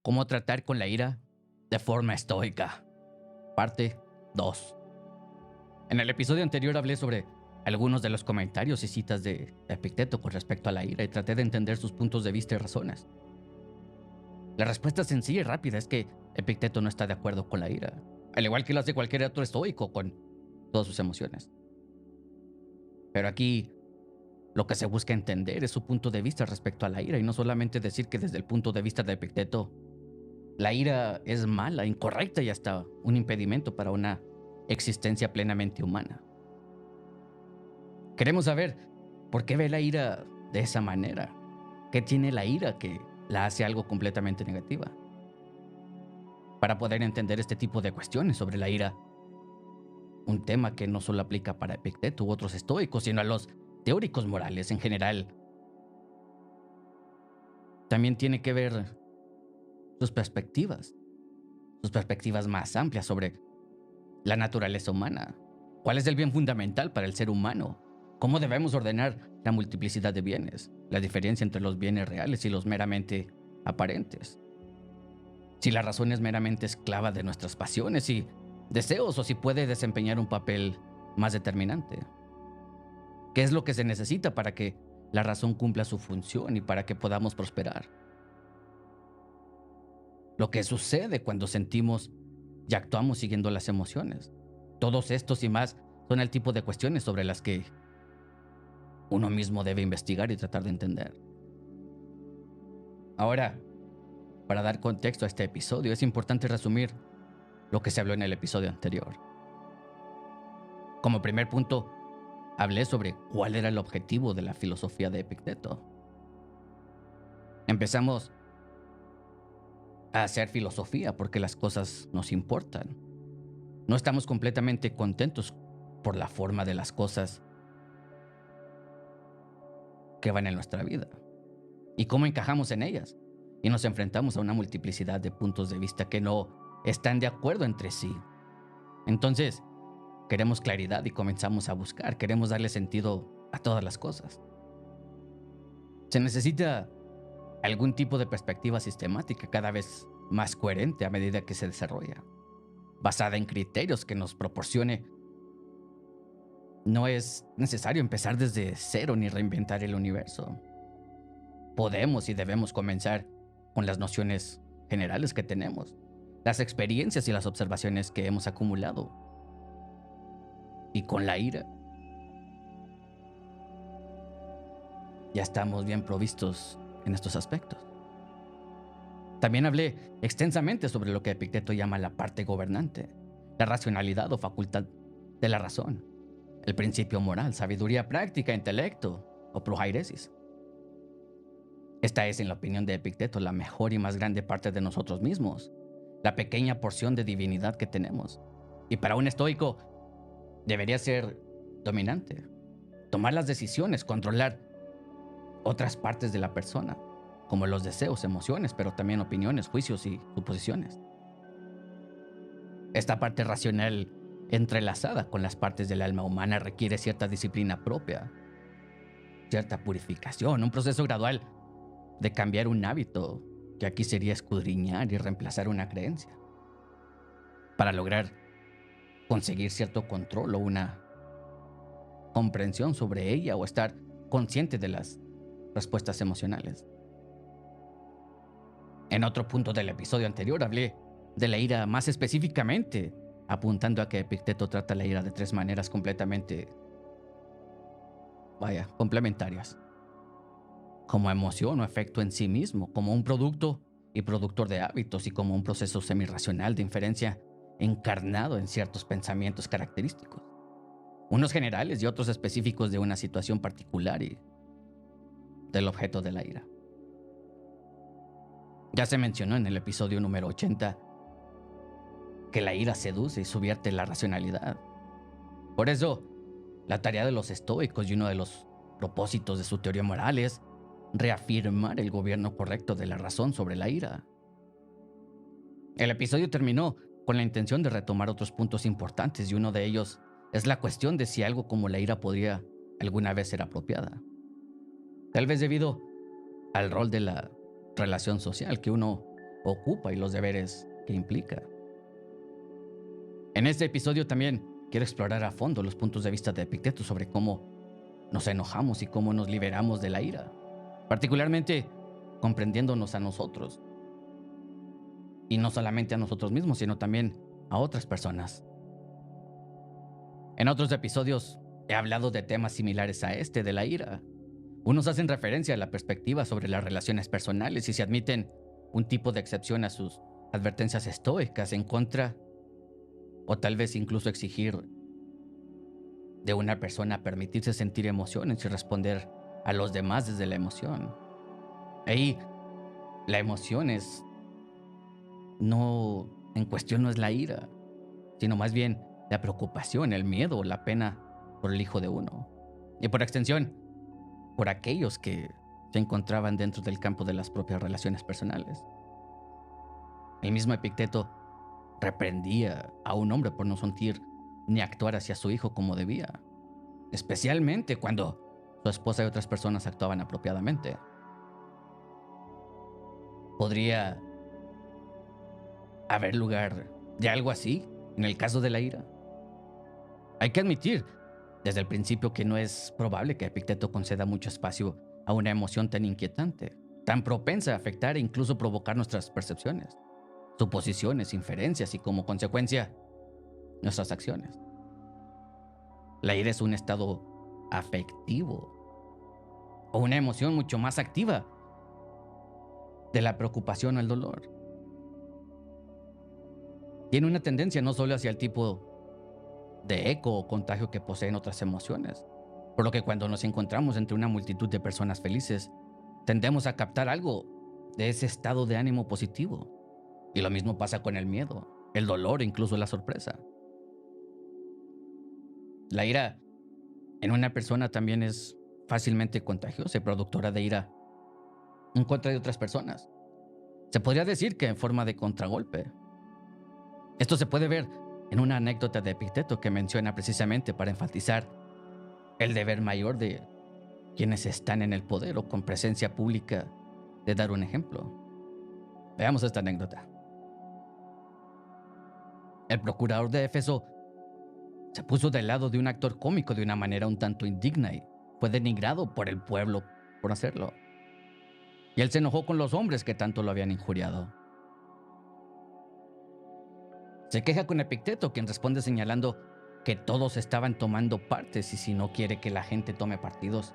Cómo tratar con la ira de forma estoica. Parte 2. En el episodio anterior hablé sobre algunos de los comentarios y citas de Epicteto con respecto a la ira y traté de entender sus puntos de vista y razones. La respuesta sencilla y rápida es que Epicteto no está de acuerdo con la ira, al igual que lo hace cualquier otro estoico con todas sus emociones. Pero aquí lo que se busca entender es su punto de vista respecto a la ira y no solamente decir que desde el punto de vista de Epicteto la ira es mala, incorrecta y hasta un impedimento para una existencia plenamente humana. Queremos saber por qué ve la ira de esa manera. ¿Qué tiene la ira que la hace algo completamente negativa? Para poder entender este tipo de cuestiones sobre la ira, un tema que no solo aplica para Epicteto u otros estoicos, sino a los teóricos morales en general, también tiene que ver sus perspectivas más amplias sobre la naturaleza humana. ¿Cuál es el bien fundamental para el ser humano? ¿Cómo debemos ordenar la multiplicidad de bienes? La diferencia entre los bienes reales y los meramente aparentes. Si la razón es meramente esclava de nuestras pasiones y deseos o si puede desempeñar un papel más determinante. ¿Qué es lo que se necesita para que la razón cumpla su función y para que podamos prosperar? Lo que sucede cuando sentimos y actuamos siguiendo las emociones. Todos estos y más son el tipo de cuestiones sobre las que uno mismo debe investigar y tratar de entender. Ahora, para dar contexto a este episodio, es importante resumir lo que se habló en el episodio anterior. Como primer punto, hablé sobre cuál era el objetivo de la filosofía de Epicteto. Empezamos a hacer filosofía porque las cosas nos importan. No estamos completamente contentos por la forma de las cosas que van en nuestra vida y cómo encajamos en ellas. Y nos enfrentamos a una multiplicidad de puntos de vista que no están de acuerdo entre sí. Entonces, queremos claridad y comenzamos a buscar, queremos darle sentido a todas las cosas. Se necesita algún tipo de perspectiva sistemática cada vez más coherente a medida que se desarrolla, basada en criterios que nos proporcione. No es necesario empezar desde cero ni reinventar el universo. Podemos y debemos comenzar con las nociones generales que tenemos, las experiencias y las observaciones que hemos acumulado. Y con la ira, ya estamos bien provistos en estos aspectos. También hablé extensamente sobre lo que Epicteto llama la parte gobernante, la racionalidad o facultad de la razón, el principio moral, sabiduría práctica, intelecto o prohairesis. Esta es, en la opinión de Epicteto, la mejor y más grande parte de nosotros mismos, la pequeña porción de divinidad que tenemos. Y para un estoico, debería ser dominante, tomar las decisiones, controlar otras partes de la persona, como los deseos, emociones, pero también opiniones, juicios y suposiciones. Esta parte racional, entrelazada con las partes del alma humana, requiere cierta disciplina propia, cierta purificación, un proceso gradual de cambiar un hábito, que aquí sería escudriñar y reemplazar una creencia, para lograr conseguir cierto control o una comprensión sobre ella o estar consciente de las respuestas emocionales. En otro punto del episodio anterior hablé de la ira más específicamente, apuntando a que Epicteto trata la ira de tres maneras completamente, complementarias. Como emoción o efecto en sí mismo, como un producto y productor de hábitos y como un proceso semirracional de inferencia encarnado en ciertos pensamientos característicos, unos generales y otros específicos de una situación particular y del objeto de la ira. Ya se mencionó en el episodio número 80 que la ira seduce y subvierte la racionalidad. Por eso, la tarea de los estoicos y uno de los propósitos de su teoría moral es reafirmar el gobierno correcto de la razón sobre la ira. El episodio terminó con la intención de retomar otros puntos importantes y uno de ellos es la cuestión de si algo como la ira podría alguna vez ser apropiada. Tal vez debido al rol de la relación social que uno ocupa y los deberes que implica. En este episodio también quiero explorar a fondo los puntos de vista de Epicteto sobre cómo nos enojamos y cómo nos liberamos de la ira, particularmente comprendiéndonos a nosotros. Y no solamente a nosotros mismos, sino también a otras personas. En otros episodios he hablado de temas similares a este de la ira. Unos hacen referencia a la perspectiva sobre las relaciones personales y se admiten un tipo de excepción a sus advertencias estoicas en contra, o tal vez incluso exigir de una persona permitirse sentir emociones y responder a los demás desde la emoción. Ahí la emoción en cuestión no es la ira, sino más bien la preocupación, el miedo, la pena por el hijo de uno. Y por extensión, por aquellos que se encontraban dentro del campo de las propias relaciones personales. El mismo Epicteto reprendía a un hombre por no sentir ni actuar hacia su hijo como debía, especialmente cuando su esposa y otras personas actuaban apropiadamente. ¿Podría haber lugar de algo así en el caso de la ira? Hay que admitir desde el principio que no es probable que Epicteto conceda mucho espacio a una emoción tan inquietante, tan propensa a afectar e incluso provocar nuestras percepciones, suposiciones, inferencias y como consecuencia, nuestras acciones. La ira es un estado afectivo o una emoción mucho más activa de la preocupación o el dolor. Tiene una tendencia no solo hacia el tipo de eco o contagio que poseen otras emociones, por lo que cuando nos encontramos entre una multitud de personas felices, tendemos a captar algo de ese estado de ánimo positivo. Y lo mismo pasa con el miedo, el dolor e incluso la sorpresa. La ira en una persona también es fácilmente contagiosa y productora de ira en contra de otras personas. Se podría decir que en forma de contragolpe. Esto se puede ver en una anécdota de Epicteto que menciona precisamente para enfatizar el deber mayor de quienes están en el poder o con presencia pública de dar un ejemplo. Veamos esta anécdota. El procurador de Éfeso se puso del lado de un actor cómico de una manera un tanto indigna y fue denigrado por el pueblo por hacerlo. Y él se enojó con los hombres que tanto lo habían injuriado. Se queja con Epicteto, quien responde señalando que todos estaban tomando partes y si no quiere que la gente tome partidos,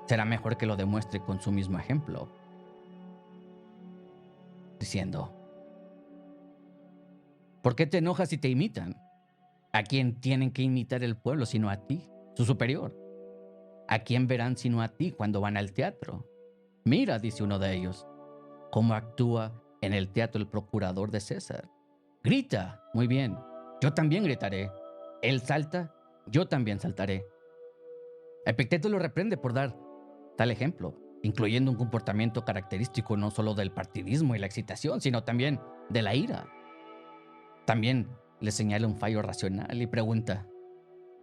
será mejor que lo demuestre con su mismo ejemplo. Diciendo, ¿por qué te enojas si te imitan? ¿A quién tienen que imitar el pueblo sino a ti, su superior? ¿A quién verán sino a ti cuando van al teatro? Mira, dice uno de ellos, cómo actúa en el teatro el procurador de César. Grita, muy bien, yo también gritaré. Él salta, yo también saltaré. Epicteto lo reprende por dar tal ejemplo, incluyendo un comportamiento característico no solo del partidismo y la excitación, sino también de la ira. También le señala un fallo racional y pregunta,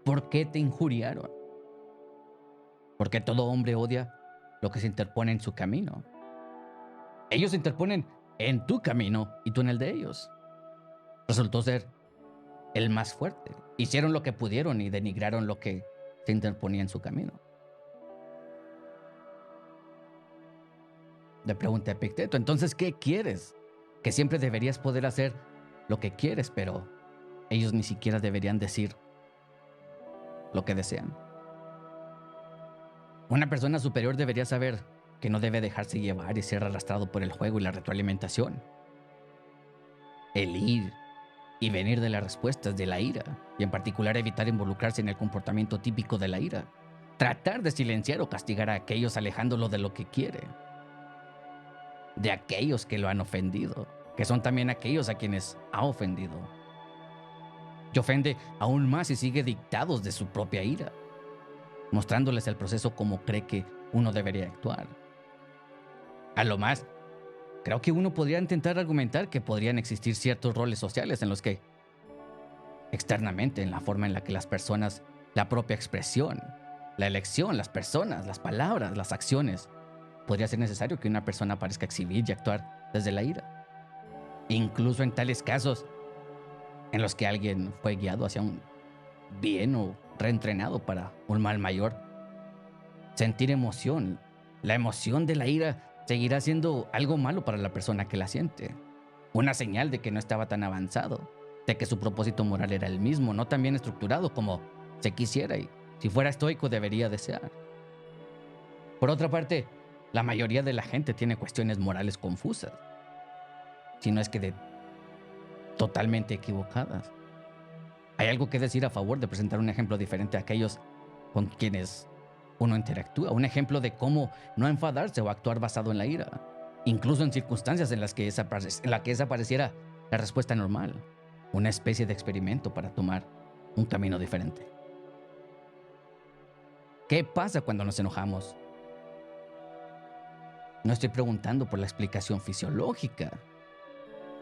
¿por qué te injuriaron? Porque todo hombre odia lo que se interpone en su camino. Ellos se interponen en tu camino y tú en el de ellos. Resultó ser el más fuerte. Hicieron lo que pudieron y denigraron lo que se interponía en su camino. Le pregunté a Epicteto, entonces, ¿qué quieres? Que siempre deberías poder hacer lo que quieres, pero ellos ni siquiera deberían decir lo que desean. Una persona superior debería saber que no debe dejarse llevar y ser arrastrado por el juego y la retroalimentación. El ir y venir de las respuestas de la ira, y en particular evitar involucrarse en el comportamiento típico de la ira. Tratar de silenciar o castigar a aquellos alejándolo de lo que quiere. De aquellos que lo han ofendido, que son también aquellos a quienes ha ofendido. Y ofende aún más y sigue dictados de su propia ira, mostrándoles el proceso como cree que uno debería actuar. A lo más, creo que uno podría intentar argumentar que podrían existir ciertos roles sociales en los que, externamente, en la forma en la que las personas, la propia expresión, la elección, las personas, las palabras, las acciones, podría ser necesario que una persona parezca exhibir y actuar desde la ira. incluso en tales casos en los que alguien fue guiado hacia un bien o reentrenado para un mal mayor. Sentir emoción, la emoción de la ira seguirá siendo algo malo para la persona que la siente. Una señal de que no estaba tan avanzado, de que su propósito moral era el mismo, no tan bien estructurado como se quisiera y si fuera estoico debería desear. Por otra parte, la mayoría de la gente tiene cuestiones morales confusas, si no es que totalmente equivocadas. Hay algo que decir a favor de presentar un ejemplo diferente a aquellos con quienes uno interactúa, un ejemplo de cómo no enfadarse o actuar basado en la ira, incluso en circunstancias en las que esa pareciera la respuesta normal, una especie de experimento para tomar un camino diferente. ¿Qué pasa cuando nos enojamos? No estoy preguntando por la explicación fisiológica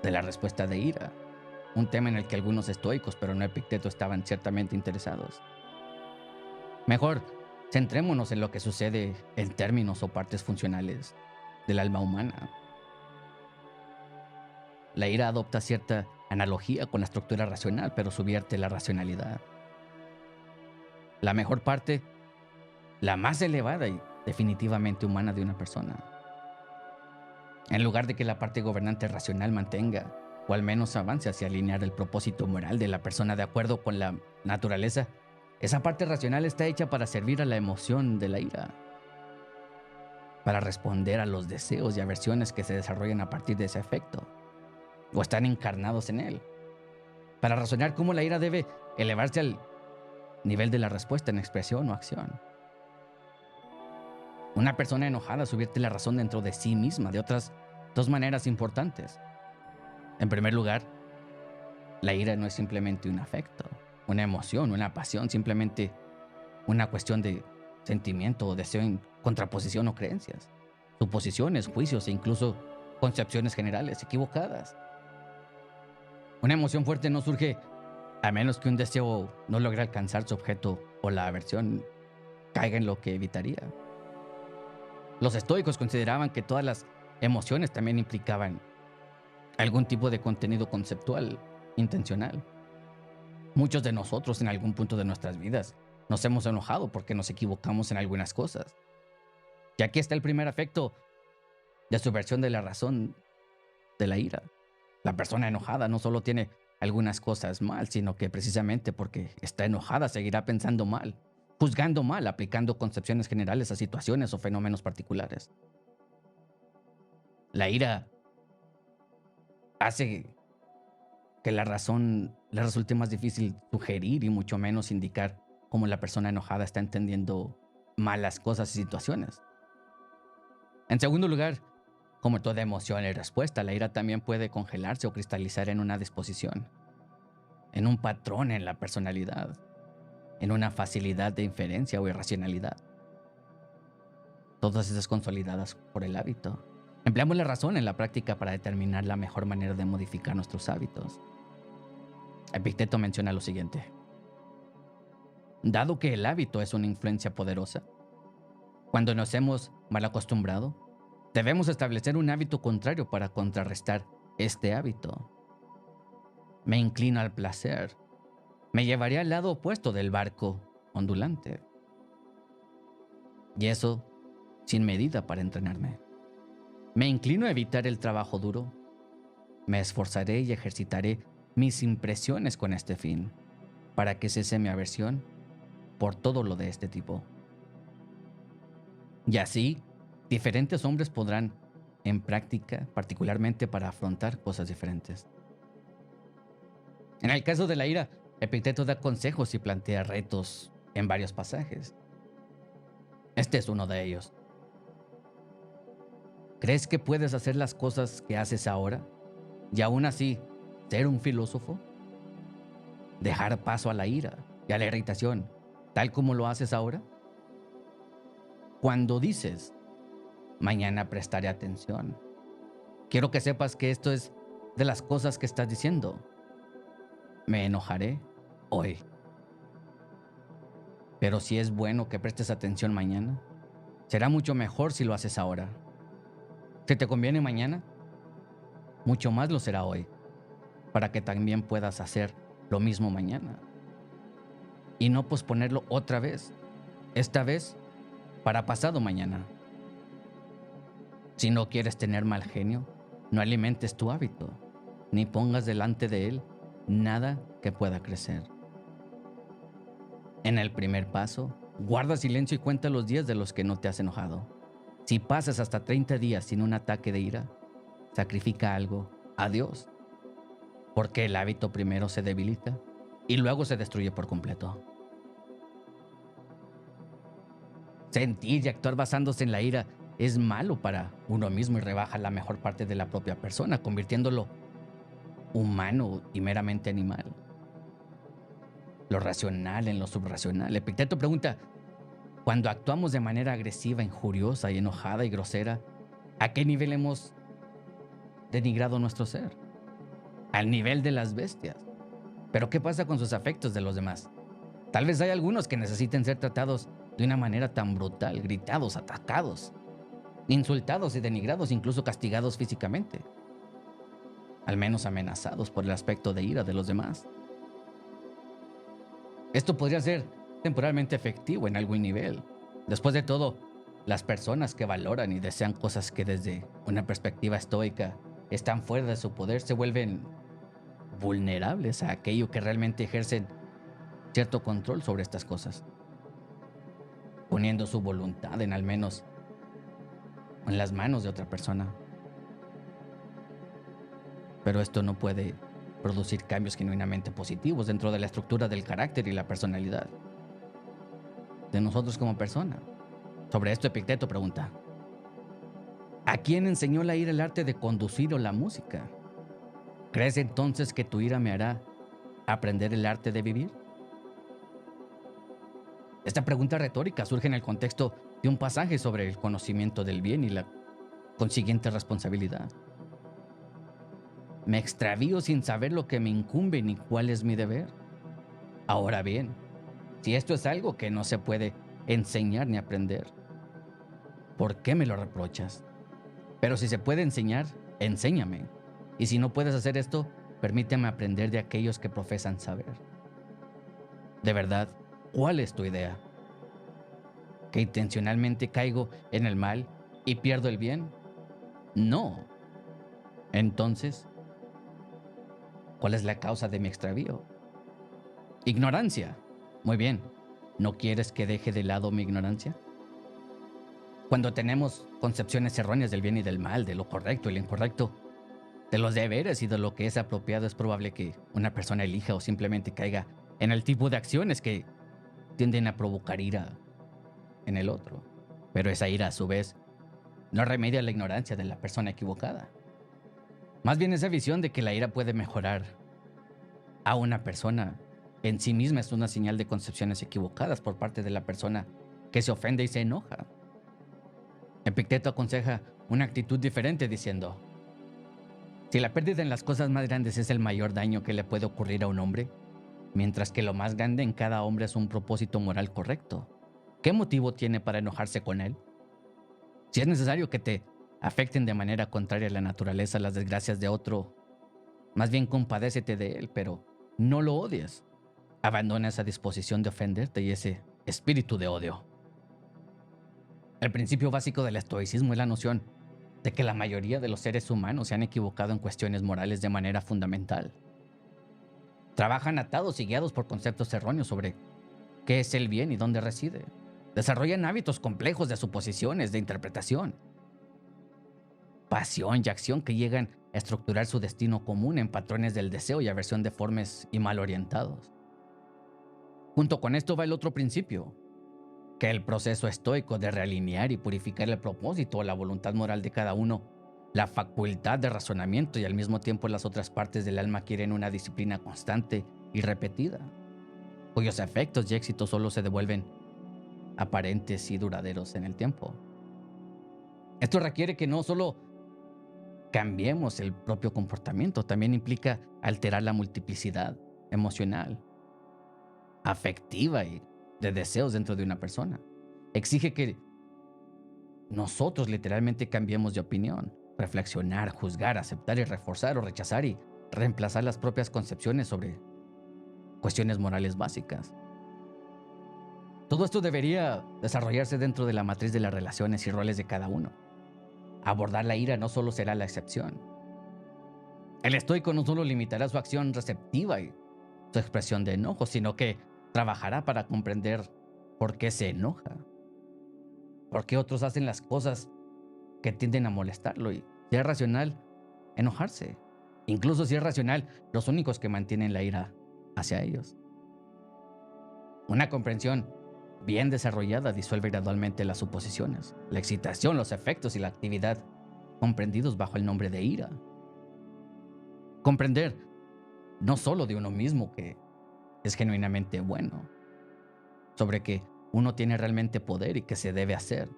de la respuesta de ira, un tema en el que algunos estoicos, pero no Epicteto, estaban ciertamente interesados. Mejor, centrémonos en lo que sucede en términos o partes funcionales del alma humana. La ira adopta cierta analogía con la estructura racional, pero subvierte la racionalidad. La mejor parte, la más elevada y definitivamente humana de una persona. En lugar de que la parte gobernante racional mantenga, o al menos avance hacia alinear el propósito moral de la persona de acuerdo con la naturaleza, esa parte racional está hecha para servir a la emoción de la ira, para responder a los deseos y aversiones que se desarrollan a partir de ese efecto, o están encarnados en él, para razonar cómo la ira debe elevarse al nivel de la respuesta en expresión o acción. Una persona enojada subvierte la razón dentro de sí misma de otras dos maneras importantes. En primer lugar, la ira no es simplemente un afecto, una emoción, una pasión, simplemente una cuestión de sentimiento o deseo en contraposición o creencias, suposiciones, juicios e incluso concepciones generales equivocadas. Una emoción fuerte no surge a menos que un deseo no logre alcanzar su objeto o la aversión caiga en lo que evitaría. Los estoicos consideraban que todas las emociones también implicaban algún tipo de contenido conceptual intencional. Muchos de nosotros en algún punto de nuestras vidas nos hemos enojado porque nos equivocamos en algunas cosas. Y aquí está el primer efecto de subversión de la razón de la ira. La persona enojada no solo tiene algunas cosas mal, sino que precisamente porque está enojada seguirá pensando mal, juzgando mal, aplicando concepciones generales a situaciones o fenómenos particulares. La ira hace que la razón le resulte más difícil sugerir y mucho menos indicar cómo la persona enojada está entendiendo mal las cosas y situaciones. En segundo lugar, como toda emoción y respuesta, la ira también puede congelarse o cristalizar en una disposición, en un patrón en la personalidad, en una facilidad de inferencia o irracionalidad. Todas esas consolidadas por el hábito. Empleamos la razón en la práctica para determinar la mejor manera de modificar nuestros hábitos. Epicteto menciona lo siguiente. Dado que el hábito es una influencia poderosa, cuando nos hemos mal acostumbrado, debemos establecer un hábito contrario para contrarrestar este hábito. Me inclino al placer. Me llevaré al lado opuesto del barco ondulante. Y eso sin medida para entrenarme. Me inclino a evitar el trabajo duro. Me esforzaré y ejercitaré mis impresiones con este fin, para que cese mi aversión por todo lo de este tipo. Y así, diferentes hombres podrán, en práctica, particularmente para afrontar cosas diferentes. En el caso de la ira, Epicteto da consejos y plantea retos en varios pasajes. Este es uno de ellos. ¿Crees que puedes hacer las cosas que haces ahora y aún así ser un filósofo? ¿Dejar paso a la ira y a la irritación, tal como lo haces ahora? Cuando dices, mañana prestaré atención, quiero que sepas que esto es de las cosas que estás diciendo. Me enojaré hoy. Pero si es bueno que prestes atención mañana, será mucho mejor si lo haces ahora. Si te conviene mañana, mucho más lo será hoy, para que también puedas hacer lo mismo mañana. Y no posponerlo otra vez, esta vez para pasado mañana. Si no quieres tener mal genio, no alimentes tu hábito, ni pongas delante de él nada que pueda crecer. En el primer paso, guarda silencio y cuenta los días de los que no te has enojado. Si pasas hasta 30 días sin un ataque de ira, sacrifica algo a Dios, porque el hábito primero se debilita y luego se destruye por completo. Sentir y actuar basándose en la ira es malo para uno mismo y rebaja la mejor parte de la propia persona, convirtiéndolo humano y meramente animal. Lo racional en lo subrracional. Epicteto pregunta, cuando actuamos de manera agresiva, injuriosa y enojada y grosera, ¿a qué nivel hemos denigrado nuestro ser? Al nivel de las bestias. Pero ¿qué pasa con sus afectos de los demás? Tal vez hay algunos que necesiten ser tratados de una manera tan brutal, gritados, atacados, insultados y denigrados, incluso castigados físicamente. Al menos amenazados por el aspecto de ira de los demás. Esto podría ser temporalmente efectivo en algún nivel. Después de todo, las personas que valoran y desean cosas que desde una perspectiva estoica están fuera de su poder se vuelven vulnerables a aquello que realmente ejercen cierto control sobre estas cosas, poniendo su voluntad en al menos en las manos de otra persona. Pero esto no puede producir cambios genuinamente positivos dentro de la estructura del carácter y la personalidad de nosotros como persona. Sobre esto Epicteto pregunta, ¿a quién enseñó la ira el arte de conducir o la música? ¿Crees entonces que tu ira me hará aprender el arte de vivir? Esta pregunta retórica surge en el contexto de un pasaje sobre el conocimiento del bien y la consiguiente responsabilidad. Me extravío sin saber lo que me incumbe ni cuál es mi deber. Ahora bien, si esto es algo que no se puede enseñar ni aprender, ¿por qué me lo reprochas? Pero si se puede enseñar, enséñame. Y si no puedes hacer esto, permíteme aprender de aquellos que profesan saber. De verdad, ¿cuál es tu idea? ¿Que intencionalmente caigo en el mal y pierdo el bien? No. Entonces, ¿cuál es la causa de mi extravío? Ignorancia. Muy bien. ¿No quieres que deje de lado mi ignorancia? Cuando tenemos concepciones erróneas del bien y del mal, de lo correcto y lo incorrecto, de los deberes y de lo que es apropiado, es probable que una persona elija o simplemente caiga en el tipo de acciones que tienden a provocar ira en el otro. Pero esa ira, a su vez, no remedia la ignorancia de la persona equivocada. Más bien esa visión de que la ira puede mejorar a una persona en sí misma es una señal de concepciones equivocadas por parte de la persona que se ofende y se enoja. Epicteto aconseja una actitud diferente diciendo, si la pérdida en las cosas más grandes es el mayor daño que le puede ocurrir a un hombre, mientras que lo más grande en cada hombre es un propósito moral correcto, ¿qué motivo tiene para enojarse con él? Si es necesario que te afecten de manera contraria a la naturaleza las desgracias de otro, más bien compadécete de él, pero no lo odies. Abandona esa disposición de ofenderte y ese espíritu de odio. El principio básico del estoicismo es la noción de que la mayoría de los seres humanos se han equivocado en cuestiones morales de manera fundamental. Trabajan atados y guiados por conceptos erróneos sobre qué es el bien y dónde reside. Desarrollan hábitos complejos de suposiciones, de interpretación, pasión y acción que llegan a estructurar su destino común en patrones del deseo y aversión deformes y mal orientados. Junto con esto va el otro principio, que el proceso estoico de realinear y purificar el propósito o la voluntad moral de cada uno, la facultad de razonamiento y al mismo tiempo las otras partes del alma quieren una disciplina constante y repetida, cuyos efectos y éxitos solo se devuelven aparentes y duraderos en el tiempo. Esto requiere que no solo cambiemos el propio comportamiento, también implica alterar la multiplicidad emocional, afectiva y de deseos dentro de una persona. Exige que nosotros literalmente cambiemos de opinión, reflexionar, juzgar, aceptar y reforzar o rechazar y reemplazar las propias concepciones sobre cuestiones morales básicas. Todo esto debería desarrollarse dentro de la matriz de las relaciones y roles de cada uno. Abordar la ira no solo será la excepción. El estoico no solo limitará su acción receptiva y su expresión de enojo, sino que trabajará para comprender por qué se enoja, por qué otros hacen las cosas que tienden a molestarlo y si es racional enojarse. Incluso si es racional, los únicos que mantienen la ira hacia ellos. Una comprensión bien desarrollada disuelve gradualmente las suposiciones, la excitación, los efectos y la actividad comprendidos bajo el nombre de ira. Comprender no solo de uno mismo que es genuinamente bueno, sobre que uno tiene realmente poder y que se debe hacer,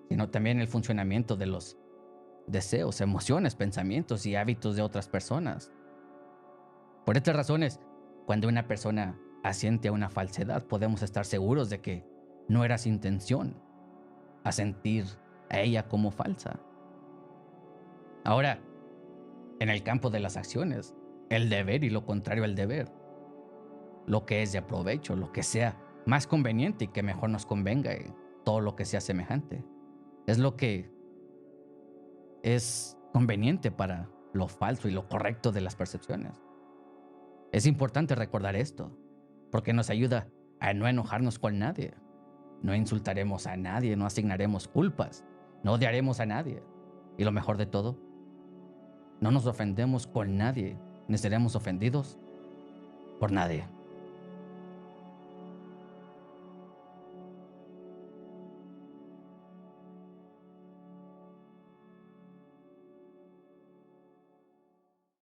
sino también el funcionamiento de los deseos, emociones, pensamientos y hábitos de otras personas. Por estas razones, cuando una persona asiente a una falsedad, podemos estar seguros de que no era su intención asentir a ella como falsa. Ahora, en el campo de las acciones, el deber y lo contrario al deber, lo que es de provecho, lo que sea más conveniente y que mejor nos convenga, y todo lo que sea semejante, es lo que es conveniente para lo falso y lo correcto de las percepciones. Es importante recordar esto, porque nos ayuda a no enojarnos con nadie. No insultaremos a nadie, no asignaremos culpas, no odiaremos a nadie. Y lo mejor de todo, no nos ofendemos con nadie, ni seremos ofendidos por nadie.